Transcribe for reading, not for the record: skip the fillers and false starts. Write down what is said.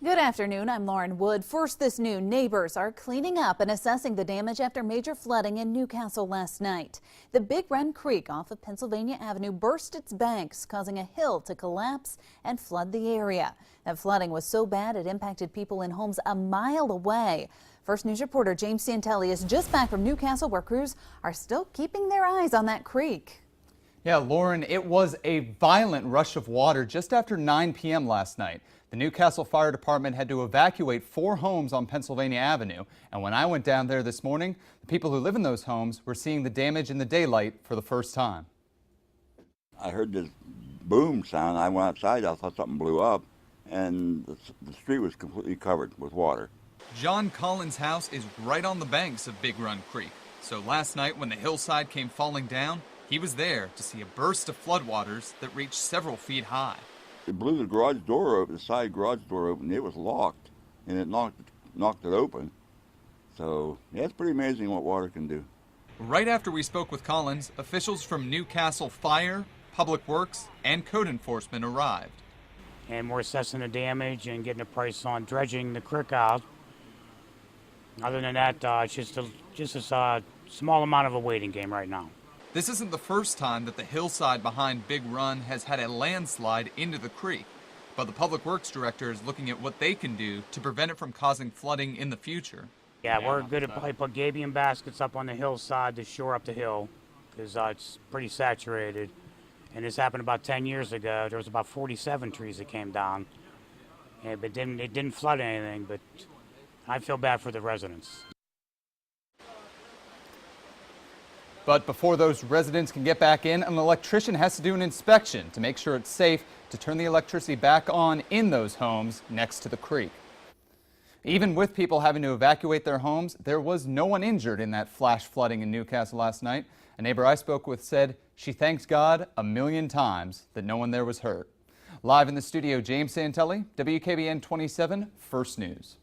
Good afternoon. I'm Lauren Wood. First this noon, neighbors are cleaning up and assessing the damage after major flooding in Newcastle last night. The Big Run Creek off of Pennsylvania Avenue burst its banks, causing a hill to collapse and flood the area. That flooding was so bad it impacted people in homes a mile away. First News reporter James Santelli is just back from Newcastle, where crews are still keeping their eyes on that creek. Yeah, Lauren, it was a violent rush of water just after 9 p.m. last night. The Newcastle Fire Department had to evacuate 4 homes on Pennsylvania Avenue. And when I went down there this morning, the people who live in those homes were seeing the damage in the daylight for the first time. I heard this boom sound. I went outside. I thought something blew up, and the street was completely covered with water. John Collins' house is right on the banks of Big Run Creek. So last night when the hillside came falling down, he was there to see a burst of floodwaters that reached several feet high. It blew the garage door open, the side garage door open. It was locked, and it knocked it open. So, yeah, it's pretty amazing what water can do. Right after we spoke with Collins, officials from Newcastle Fire, Public Works, and Code Enforcement arrived. And we're assessing the damage and getting a price on dredging the creek out. Other than that, it's just a small amount of a waiting game right now. This isn't the first time that the hillside behind Big Run has had a landslide into the creek, but the Public Works Director is looking at what they can do to prevent it from causing flooding in the future. Yeah, we're good at put gabion baskets up on the hillside to shore up the hill, because it's pretty saturated. And this happened about 10 years ago. There was about 47 trees that came down, but it didn't flood anything, but I feel bad for the residents. But before those residents can get back in, an electrician has to do an inspection to make sure it's safe to turn the electricity back on in those homes next to the creek. Even with people having to evacuate their homes, there was no one injured in that flash flooding in Newcastle last night. A neighbor I spoke with said she thanked God 1,000,000 times that no one there was hurt. Live in the studio, James Santelli, WKBN 27 First News.